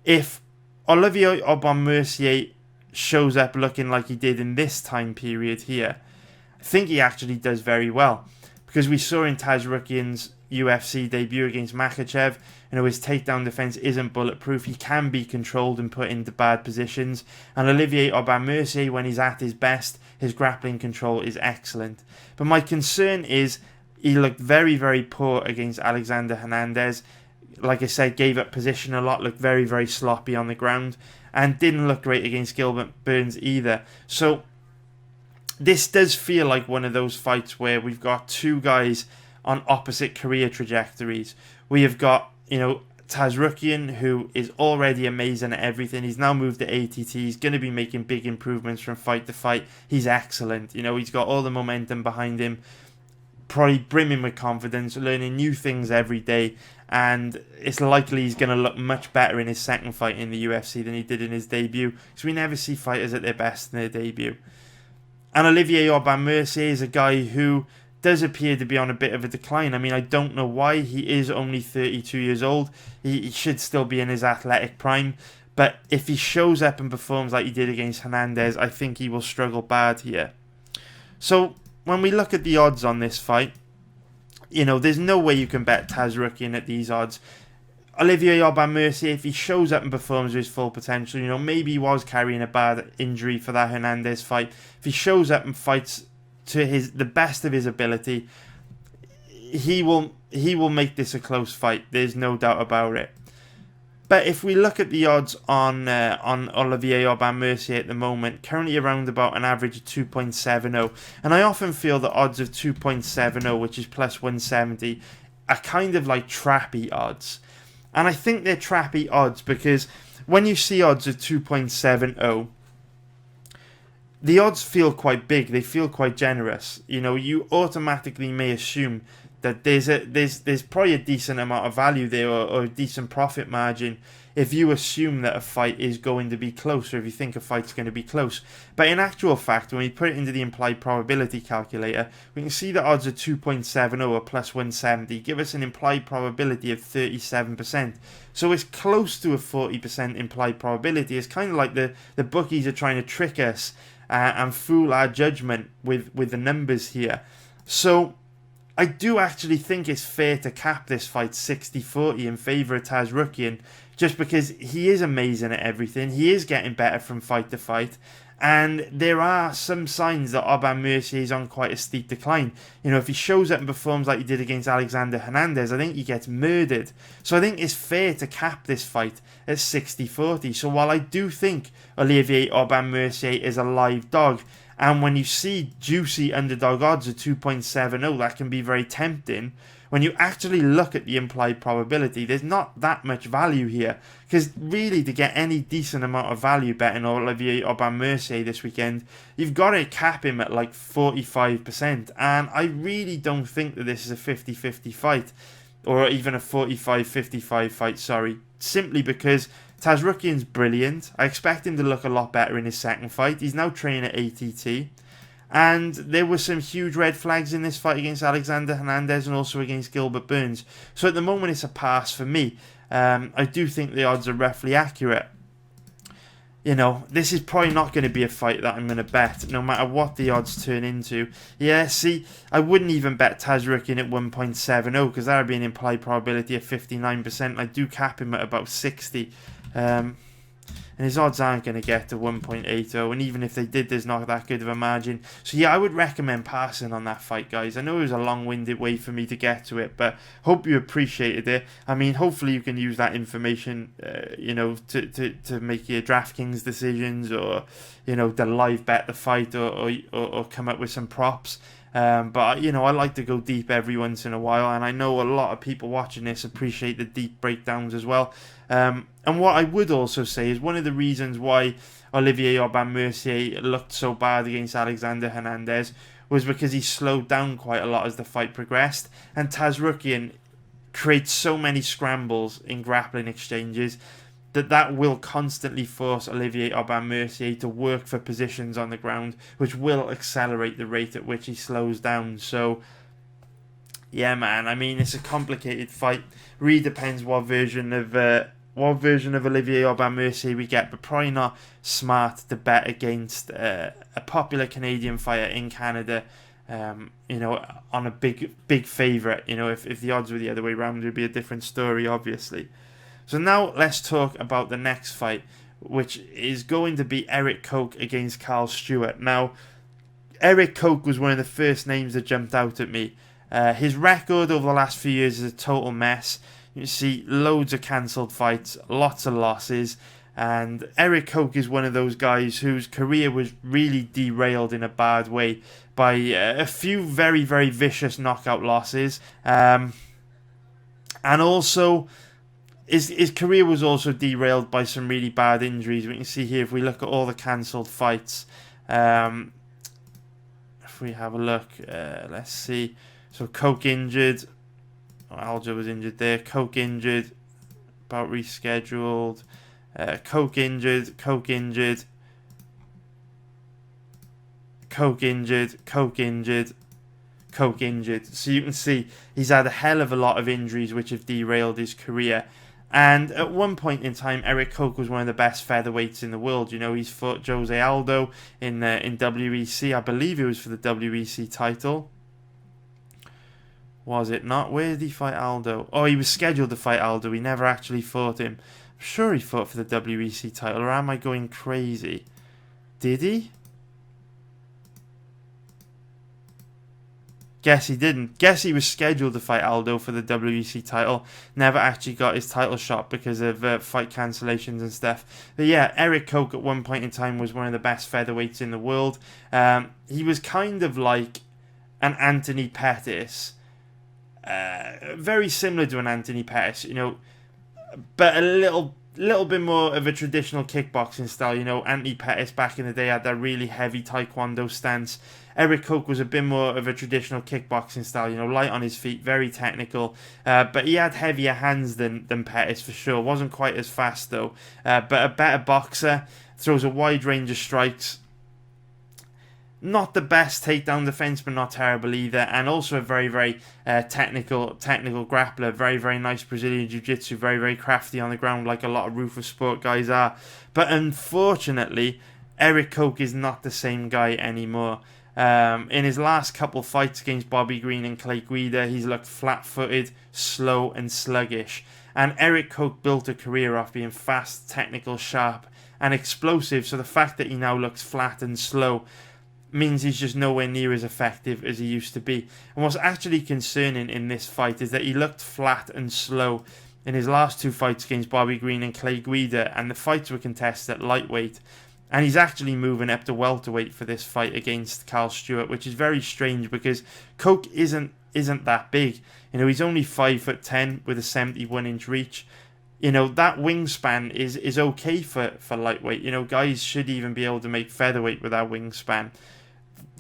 if Olivier Aubin-Mercier shows up looking like he did in this time period here, I think he actually does very well, because we saw in Tsarukyan's UFC debut against Makhachev, his takedown defense isn't bulletproof. He can be controlled and put into bad positions. And Olivier Aubin-Mercier, when he's at his best, his grappling control is excellent. But my concern is he looked very, very poor against Alexander Hernandez. Like I said, gave up position a lot, looked very, very sloppy on the ground, and didn't look great against Gilbert Burns either. So this does feel like one of those fights where we've got two guys on opposite career trajectories. We have got, Tsarukyan, who is already amazing at everything. He's now moved to ATT. He's going to be making big improvements from fight to fight. He's excellent. He's got all the momentum behind him, probably brimming with confidence, learning new things every day. And it's likely he's going to look much better in his second fight in the UFC than he did in his debut, because we never see fighters at their best in their debut. And Olivier Aubin-Mercier is a guy who does appear to be on a bit of a decline. I mean, I don't know why. He is only 32 years old. He should still be in his athletic prime. But if he shows up and performs like he did against Hernandez, I think he will struggle bad here. So when we look at the odds on this fight, there's no way you can bet Tsarukyan at these odds. Olivier Aubin-Mercier, if he shows up and performs to his full potential, maybe he was carrying a bad injury for that Hernandez fight. If he shows up and fights to the best of his ability, he will make this a close fight. There's no doubt about it. But if we look at the odds on Olivier Aubin-Mercier at the moment, currently around about an average of 2.70, and I often feel the odds of 2.70, which is plus 170, are kind of like trappy odds. And I think they're trappy odds because when you see odds of 2.70, the odds feel quite big. They feel quite generous. You automatically may assume that there's probably a decent amount of value there, or a decent profit margin, if you assume that a fight is going to be close, or if you think a fight's going to be close. But in actual fact, when we put it into the implied probability calculator, we can see the odds of 2.70 or plus 170 give us an implied probability of 37%. So it's close to a 40% implied probability. It's kind of like the bookies are trying to trick us and fool our judgment with the numbers here. So I do actually think it's fair to cap this fight 60-40 in favour of Tsarukyan, just because he is amazing at everything. He is getting better from fight to fight, and there are some signs that Aubin-Mercier is on quite a steep decline. If he shows up and performs like he did against Alexander Hernandez, I think he gets murdered. So I think it's fair to cap this fight at 60-40. So while I do think Olivier Aubin-Mercier is a live dog, and when you see juicy underdog odds of 2.70, that can be very tempting. When you actually look at the implied probability, there's not that much value here. Because really, to get any decent amount of value betting Olivier Aubin-Mercier this weekend, you've got to cap him at like 45%. And I really don't think that this is a 50-50 fight, or even a 45-55 fight, simply because Tsarukyan's brilliant. I expect him to look a lot better in his second fight. He's now training at ATT. And there were some huge red flags in this fight against Alexander Hernandez and also against Gilbert Burns. So at the moment it's a pass for me. I do think the odds are roughly accurate. This is probably not going to be a fight that I'm going to bet, no matter what the odds turn into. Yeah, see, I wouldn't even bet Tsarukyan at 1.70 because that would be an implied probability of 59%. I do cap him at about 60. And his odds aren't going to get to 1.80, and even if they did, there's not that good of a margin. So yeah, I would recommend passing on that fight, guys. I know it was a long-winded way for me to get to it, but hope you appreciated it. I mean, hopefully you can use that information, to make your DraftKings decisions, or, to live bet the fight, or come up with some props. But I like to go deep every once in a while, and I know a lot of people watching this appreciate the deep breakdowns as well. And what I would also say is one of the reasons why Olivier Aubin-Mercier looked so bad against Alexander Hernandez was because he slowed down quite a lot as the fight progressed, and Tsarukyan creates so many scrambles in grappling exchanges that will constantly force Olivier Aubin-Mercier to work for positions on the ground, which will accelerate the rate at which he slows down. So yeah, man, I mean, it's a complicated fight. Really depends what version of Olivier Aubin-Mercier we get, but probably not smart to bet against a popular Canadian fighter in Canada you know, on a big favourite. You know, if the odds were the other way around, it would be a different story, obviously. So now let's talk about the next fight, which is going to be Eric Koch against Carl Stewart. Now, Eric Koch was one of the first names that jumped out at me. His record over the last few years is a total mess. You see loads of cancelled fights, lots of losses, and Eric Koch is one of those guys whose career was really derailed in a bad way by a few very, very vicious knockout losses. And also, his career was also derailed by some really bad injuries. We can see here, if we look at all the cancelled fights, if we have a look, let's see. So Koch injured, Aljo was injured there, Koch injured, about rescheduled, Koch injured, Koch injured, Koch injured, Koch injured, Koch injured. So you can see he's had a hell of a lot of injuries which have derailed his career. And at one point in time, Eric Koch was one of the best featherweights in the world. You know, he's fought Jose Aldo in WEC. I believe it was for the WEC title. Was it not? Where did he fight Aldo? Oh, he was scheduled to fight Aldo. He never actually fought him. I'm sure he fought for the WEC title, or am I going crazy? Did he? Guess he didn't. Guess he was scheduled to fight Aldo for the WEC title. Never actually got his title shot because of fight cancellations and stuff. But yeah, Eric Koch at one point in time was one of the best featherweights in the world. He was kind of like an Anthony Pettis. Very similar to an Anthony Pettis, you know, but a little bit more of a traditional kickboxing style. You know, Anthony Pettis back in the day had that really heavy taekwondo stance. Eric Koch was a bit more of a traditional kickboxing style, you know, light on his feet, very technical, but he had heavier hands than Pettis for sure. Wasn't quite as fast though, but a better boxer, throws a wide range of strikes. Not the best takedown defense, but not terrible either, and also a very, very technical grappler. Very, very nice Brazilian jiu-jitsu, very, very crafty on the ground, like a lot of Ruthless Sport guys are. But unfortunately, Eric Koch is not the same guy anymore. In his last couple fights against Bobby Green and Clay Guida, he's looked flat-footed, slow, and sluggish. And Eric Koch built a career off being fast, technical, sharp, and explosive. So the fact that he now looks flat and slow means he's just nowhere near as effective as he used to be. And what's actually concerning in this fight is that he looked flat and slow in his last two fights against Bobby Green and Clay Guida, and the fights were contested at lightweight. And he's actually moving up to welterweight for this fight against Carl Stewart, which is very strange because Koch isn't that big. You know, he's only 5'10" with a 71-inch reach. You know, that wingspan is okay for lightweight. You know, guys should even be able to make featherweight with that wingspan.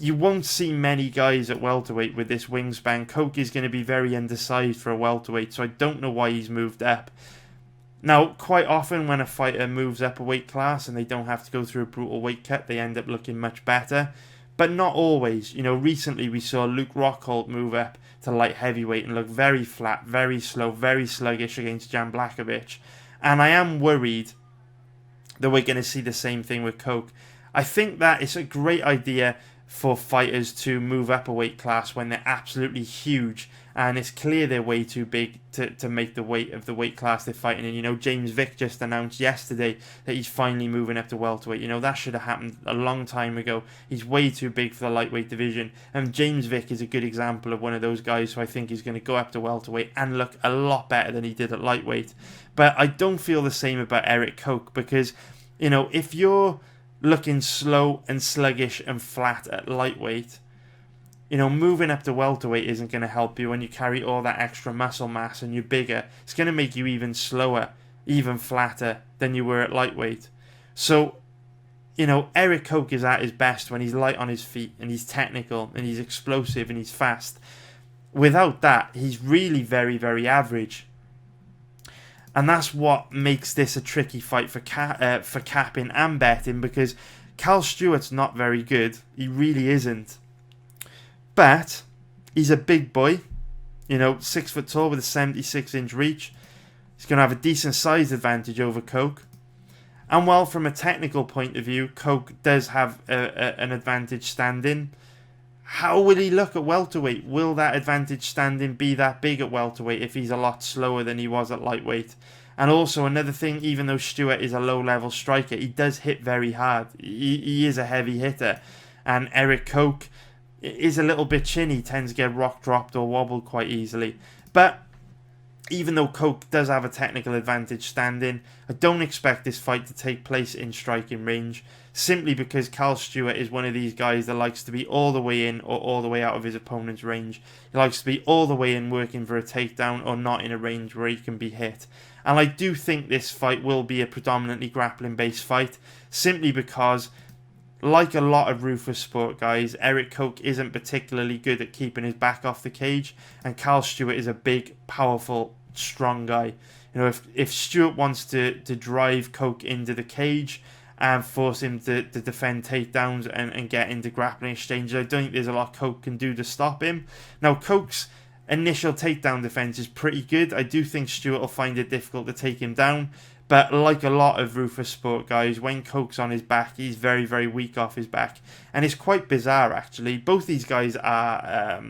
You won't see many guys at welterweight with this wingspan. Koch is going to be very undersized for a welterweight, so I don't know why he's moved up. Now, quite often when a fighter moves up a weight class and they don't have to go through a brutal weight cut, they end up looking much better. But not always. You know, recently we saw Luke Rockhold move up to light heavyweight and look very flat, very slow, very sluggish against Jan Blachowicz. And I am worried that we're going to see the same thing with Koch. I think that it's a great idea for fighters to move up a weight class when they're absolutely huge and it's clear they're way too big to make the weight of the weight class they're fighting in. You know, James Vick just announced yesterday that he's finally moving up to welterweight. You know, that should have happened a long time ago. He's way too big for the lightweight division, and James Vick is a good example of one of those guys who I think is going to go up to welterweight and look a lot better than he did at lightweight. But I don't feel the same about Eric Koch because, you know, if you're looking slow and sluggish and flat at lightweight, you know, moving up to welterweight isn't going to help you when you carry all that extra muscle mass and you're bigger. It's going to make you even slower, even flatter than you were at lightweight. So, you know, Eric Koch is at his best when he's light on his feet and he's technical and he's explosive and he's fast. Without that, he's really very, very average. And that's what makes this a tricky fight for capping and betting, because Carl Stewart's not very good. He really isn't. But he's a big boy, you know, 6 foot tall with a 76-inch reach. He's going to have a decent size advantage over Koch. And while from a technical point of view, Koch does have an advantage standing, how will he look at welterweight? Will that advantage standing be that big at welterweight if he's a lot slower than he was at lightweight? And also another thing, even though Stewart is a low-level striker, he does hit very hard. He is a heavy hitter. And Eric Koch is a little bit chinny, he tends to get rock dropped or wobbled quite easily. But even though Koch does have a technical advantage standing, I don't expect this fight to take place in striking range, simply because Cal Stewart is one of these guys that likes to be all the way in or all the way out of his opponent's range. He likes to be all the way in working for a takedown or not in a range where he can be hit. And I do think this fight will be a predominantly grappling-based fight, simply because, like a lot of Rufus Sport guys, Eric Koch isn't particularly good at keeping his back off the cage, and Cal Stewart is a big, powerful, strong guy. You know, if Stewart wants to drive Koch into the cage and force him to defend takedowns and get into grappling exchanges, I don't think there's a lot Koch can do to stop him. Now, Koch's initial takedown defense is pretty good. I do think Stewart will find it difficult to take him down, but like a lot of Rufus Sport guys, when Koch's on his back, he's very, very weak off his back, and it's quite bizarre actually. Both these guys are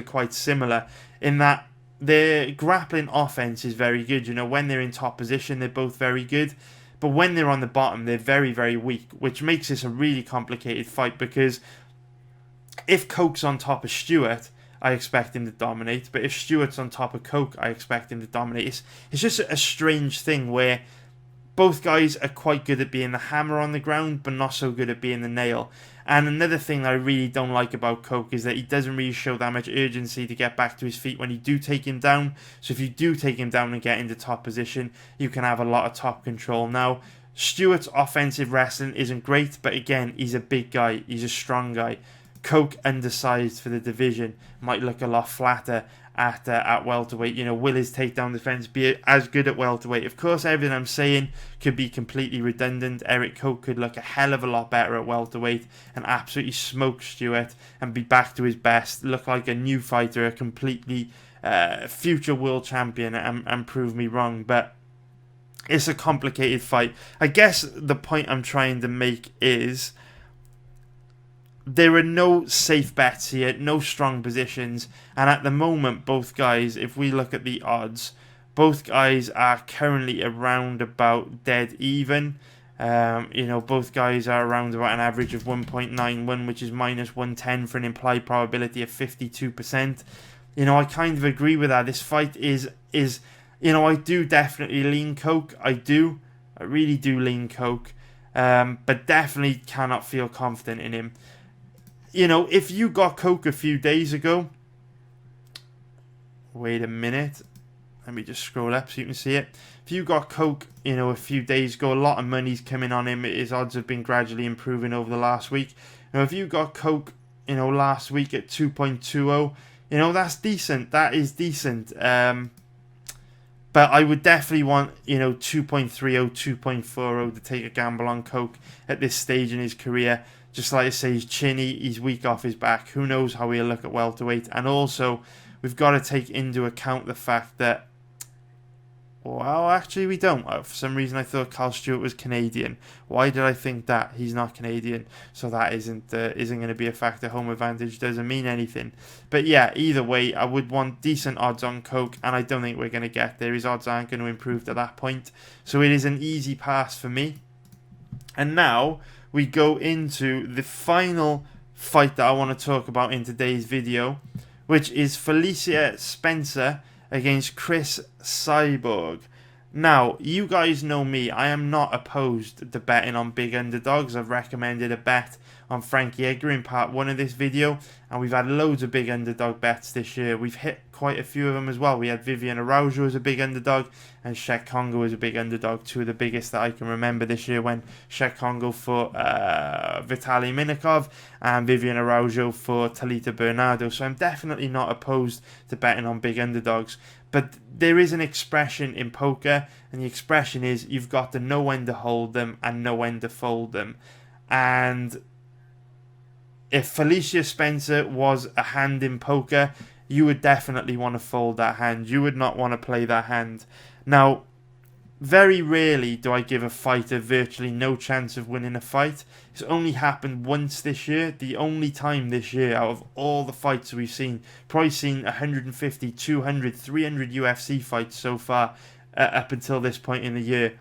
quite similar in that their grappling offense is very good. You know, when they're in top position, they're both very good, but when they're on the bottom, they're very, very weak, which makes this a really complicated fight, because if Koch's on top of Stewart, I expect him to dominate, but if Stewart's on top of Koch, I expect him to dominate. It's just a strange thing where both guys are quite good at being the hammer on the ground, but not so good at being the nail. And another thing that I really don't like about Koch is that he doesn't really show that much urgency to get back to his feet when you do take him down. So if you do take him down and get into top position, you can have a lot of top control. Now, Stewart's offensive wrestling isn't great, but again, he's a big guy, he's a strong guy. Koch, undersized for the division, might look a lot flatter at welterweight. You know, will his takedown defense be as good at welterweight? Of course, everything I'm saying could be completely redundant. Eric Koch could look a hell of a lot better at welterweight and absolutely smoke Stewart and be back to his best, look like a new fighter, a completely future world champion, and prove me wrong. But it's a complicated fight. I guess the point I'm trying to make is there are no safe bets here, no strong positions, and at the moment, both guys, if we look at the odds, both guys are currently around about dead even. You know, both guys are around about an average of 1.91, which is minus 110 for an implied probability of 52%. You know, I kind of agree with that. This fight is you know, I do definitely lean Koch. I really do lean Koch, but definitely cannot feel confident in him. You know, if you got Koch a few days ago, wait a minute, let me just scroll up so you can see it. If you got Koch, you know, a few days ago, a lot of money's coming on him. His odds have been gradually improving over the last week. Now, if you got Koch, you know, last week at 2.20, you know, that's decent. That is decent. But I would definitely want, you know, 2.30, 2.40 to take a gamble on Koch at this stage in his career. Just like I say, he's chinny, he's weak off his back. Who knows how he'll look at welterweight. And also, we've got to take into account the fact that, well, actually we don't. For some reason I thought Cal Stewart was Canadian. Why did I think that? He's not Canadian, so that isn't going to be a factor. Home advantage doesn't mean anything. But yeah, either way, I would want decent odds on Koch, and I don't think we're going to get there. His odds aren't going to improve to that point. So it is an easy pass for me. And now we go into the final fight that I want to talk about in today's video, which is Felicia Spencer against Chris Cyborg. Now, you guys know me. I am not opposed to betting on big underdogs. I've recommended a bet on Frankie Edgar in part 1 of this video, and we've had loads of big underdog bets this year. We've hit quite a few of them as well. We had Vivian Araujo as a big underdog, and Shek Congo as a big underdog, two of the biggest that I can remember this year, when Shek Congo fought Vitaly Minikov and Vivian Araujo for Talita Bernardo. So I'm definitely not opposed to betting on big underdogs. But there is an expression in poker, and the expression is you've got to know when to hold them and know when to fold them. And if Felicia Spencer was a hand in poker, you would definitely want to fold that hand. You would not want to play that hand. Now, very rarely do I give a fighter virtually no chance of winning a fight. It's only happened once this year, the only time this year out of all the fights we've seen. Probably seen 150, 200, 300 UFC fights so far up until this point in the year.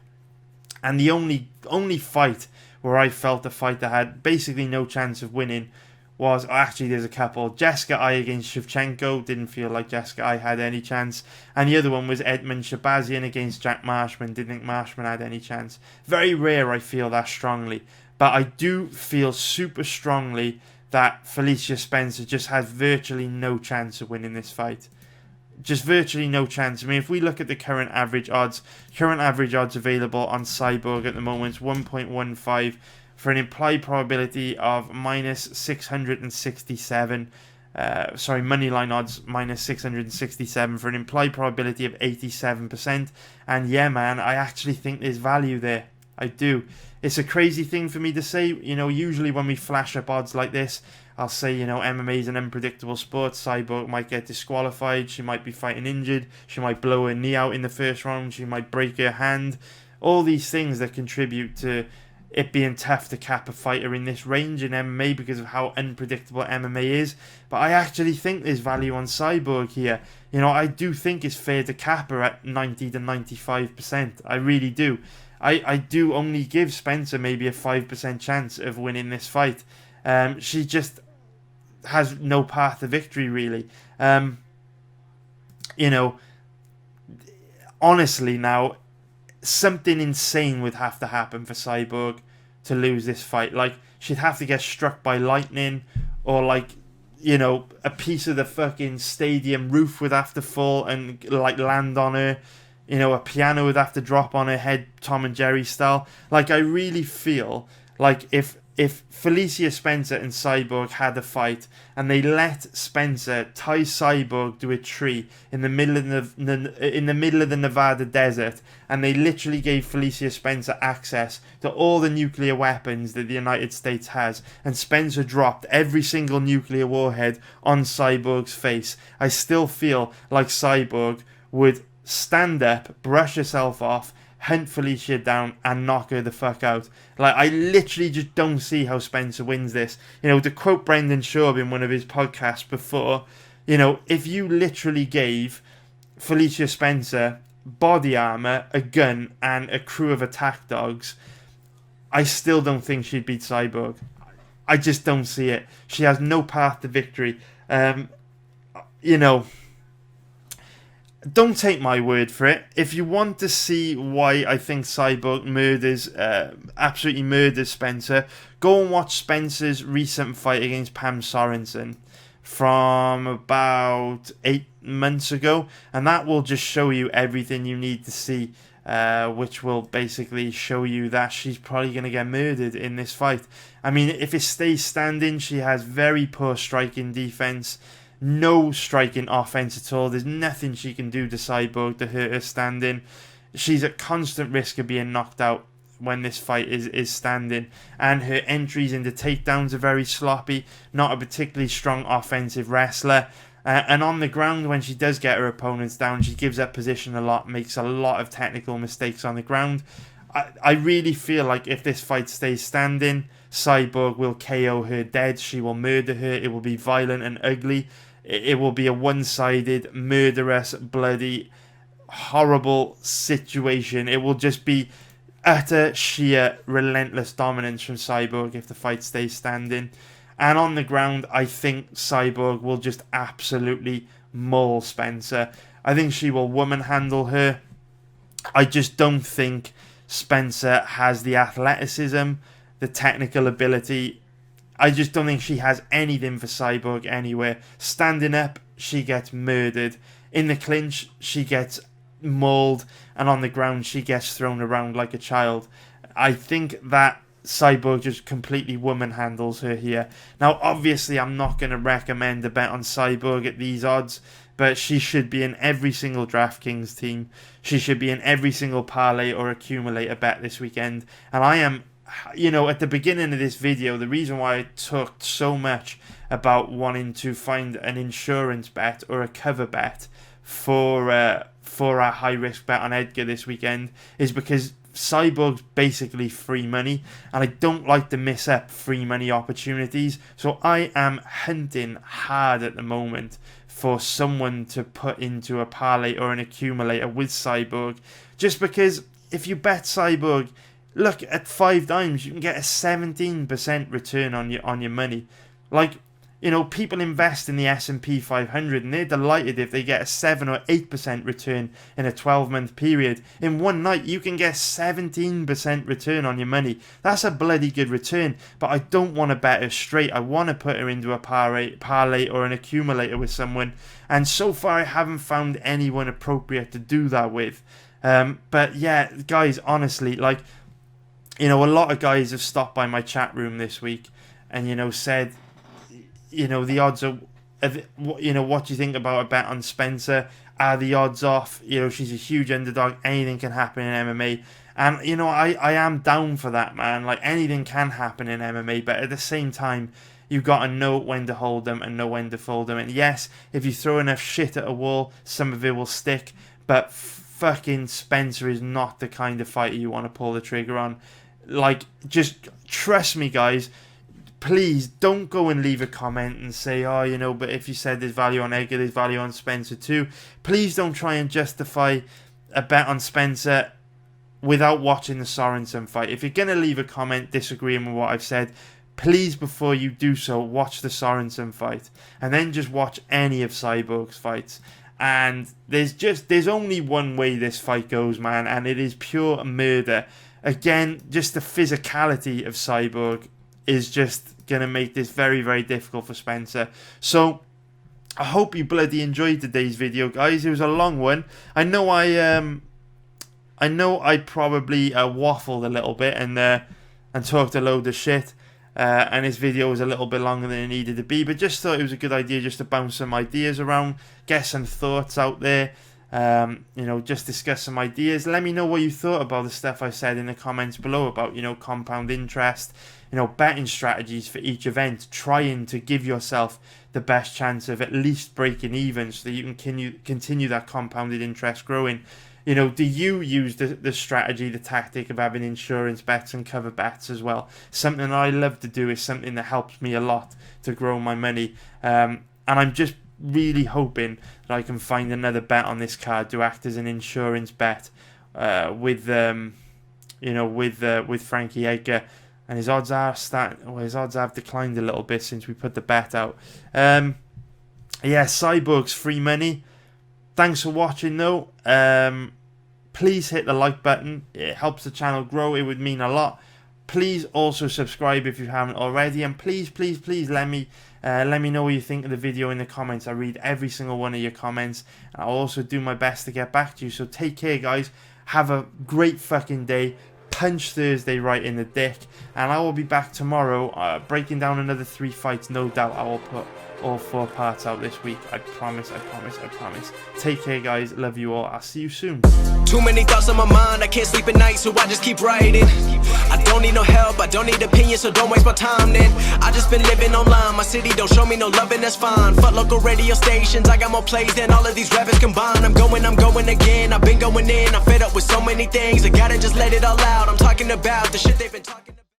And the only fight where I felt the fighter had basically no chance of winning was, actually there's a couple. Jessica I against Shevchenko, didn't feel like Jessica I had any chance. And the other one was Edmund Shabazian against Jack Marshman, didn't think Marshman had any chance. Very rare I feel that strongly. But I do feel super strongly that Felicia Spencer just has virtually no chance of winning this fight. Just virtually no chance. I mean, if we look at the current average odds available on Cyborg at the moment is 1.15 for an implied probability of minus 667. Moneyline odds minus 667 for an implied probability of 87%. And yeah, man, I actually think there's value there. I do. It's a crazy thing for me to say. You know, usually when we flash up odds like this, I'll say, you know, MMA is an unpredictable sport. Cyborg might get disqualified. She might be fighting injured. She might blow her knee out in the first round. She might break her hand. All these things that contribute to it being tough to cap a fighter in this range in MMA because of how unpredictable MMA is. But I actually think there's value on Cyborg here. You know, I do think it's fair to cap her at 90 to 95%. I really do. I do only give Spencer maybe a 5% chance of winning this fight. She just has no path to victory, really. You know, honestly now, something insane would have to happen for Cyborg to lose this fight. Like, she'd have to get struck by lightning, or like, you know, a piece of the fucking stadium roof would have to fall and like land on her. You know, a piano would have to drop on her head, Tom and Jerry style. Like, I really feel like if Felicia Spencer and Cyborg had a fight and they let Spencer tie Cyborg to a tree in the middle of the Nevada desert, and they literally gave Felicia Spencer access to all the nuclear weapons that the United States has, and Spencer dropped every single nuclear warhead on Cyborg's face, I still feel like Cyborg would stand up, brush herself off, hunt Felicia down and knock her the fuck out. Like, I literally just don't see how Spencer wins this. You know, to quote Brendan Schaub in one of his podcasts before, you know, if you literally gave Felicia Spencer body armor, a gun, and a crew of attack dogs, I still don't think she'd beat Cyborg. I just don't see it. She has no path to victory. You know, don't take my word for it. If you want to see why I think Cyborg absolutely murders Spencer, go and watch Spencer's recent fight against Pam Sorensen from about 8 months ago, and that will just show you everything you need to see, which will basically show you that she's probably going to get murdered in this fight. I mean, if it stays standing, she has very poor striking defense. No striking offense at all. There's nothing she can do to Cyborg to hurt her standing. She's at constant risk of being knocked out when this fight is standing. And her entries into takedowns are very sloppy. Not a particularly strong offensive wrestler. And on the ground, when she does get her opponents down, she gives up position a lot, makes a lot of technical mistakes on the ground. I really feel like if this fight stays standing, Cyborg will KO her dead. She will murder her. It will be violent and ugly. It will be a one-sided, murderous, bloody, horrible situation. It will just be utter, sheer, relentless dominance from Cyborg if the fight stays standing. And on the ground, I think Cyborg will just absolutely maul Spencer. I think she will woman handle her. I just don't think Spencer has the athleticism, the technical ability. I just don't think she has anything for Cyborg anywhere. Standing up, she gets murdered. In the clinch, she gets mauled. And on the ground, she gets thrown around like a child. I think that Cyborg just completely woman handles her here. Now, obviously, I'm not going to recommend a bet on Cyborg at these odds, but she should be in every single DraftKings team. She should be in every single parlay or accumulator bet this weekend. And I am, you know, at the beginning of this video, the reason why I talked so much about wanting to find an insurance bet or a cover bet for for our high risk bet on Edgar this weekend is because Cyborg's basically free money, and I don't like to miss up free money opportunities. So I am hunting hard at the moment for someone to put into a parlay or an accumulator with Cyborg, just because if you bet Cyborg, look, at 5 times you can get a 17% return on your money. Like, you know, people invest in the S&P 500 and they're delighted if they get a 7 or 8% return in a 12-month period. In one night, you can get 17% return on your money. That's a bloody good return, but I don't want to bet her straight. I want to put her into a parlay or an accumulator with someone, and so far I haven't found anyone appropriate to do that with. But yeah, guys, honestly, like, you know, a lot of guys have stopped by my chat room this week and, you know, said, you know, the odds are, you know, what do you think about a bet on Spencer? Are the odds off? You know, she's a huge underdog. Anything can happen in MMA. And, you know, I am down for that, man. Like, anything can happen in MMA. But at the same time, you've got to know when to hold them and know when to fold them. And yes, if you throw enough shit at a wall, some of it will stick. But fucking Spencer is not the kind of fighter you want to pull the trigger on. Like, just trust me, guys. Please don't go and leave a comment and say, oh, you know, but if you said there's value on Edgar, there's value on Spencer too. Please don't try and justify a bet on Spencer without watching the Sorensen fight. If you're going to leave a comment disagreeing with what I've said, please, before you do so, watch the Sorensen fight. And then just watch any of Cyborg's fights. And there's only one way this fight goes, man, and it is pure murder. Again, just the physicality of Cyborg is just going to make this very, very difficult for Spencer. So I hope you bloody enjoyed today's video, guys. It was a long one. I know I probably waffled a little bit and talked a load of shit. And this video was a little bit longer than it needed to be, but just thought it was a good idea just to bounce some ideas around, get some thoughts out there. You know, just discuss some ideas. Let me know what you thought about the stuff I said in the comments below about, you know, compound interest, you know, betting strategies for each event, trying to give yourself the best chance of at least breaking even so that you can continue that compounded interest growing. You know, do you use the strategy, the tactic of having insurance bets and cover bets as well? Something I love to do, is something that helps me a lot to grow my money. And I'm just really hoping that I can find another bet on this card to act as an insurance bet with Frankie Edgar. And his odds have declined a little bit since we put the bet out. Yeah, Cyborg's free money. Thanks for watching though. Please hit the like button. It helps the channel grow. It would mean a lot. Please also subscribe if you haven't already, and please let me know what you think of the video in the comments. I read every single one of your comments, and I'll also do my best to get back to you. So take care, guys. Have a great fucking day. Punch Thursday right in the dick, and I will be back tomorrow breaking down another 3 fights. No doubt I will put all 4 parts out this week. I promise. Take care, guys. Love you all. I'll see you soon. Too many thoughts on my mind, I can't sleep at night, so I just keep writing. I don't need no help, I don't need opinions, so don't waste my time then. I just been living online, my city don't show me no love, and that's fine. Fuck local radio stations, I got more plays than all of these rappers combined. I'm going again, I've been going in, I'm fed up with so many things, I gotta just let it all out. I'm talking about the shit they've been talking about.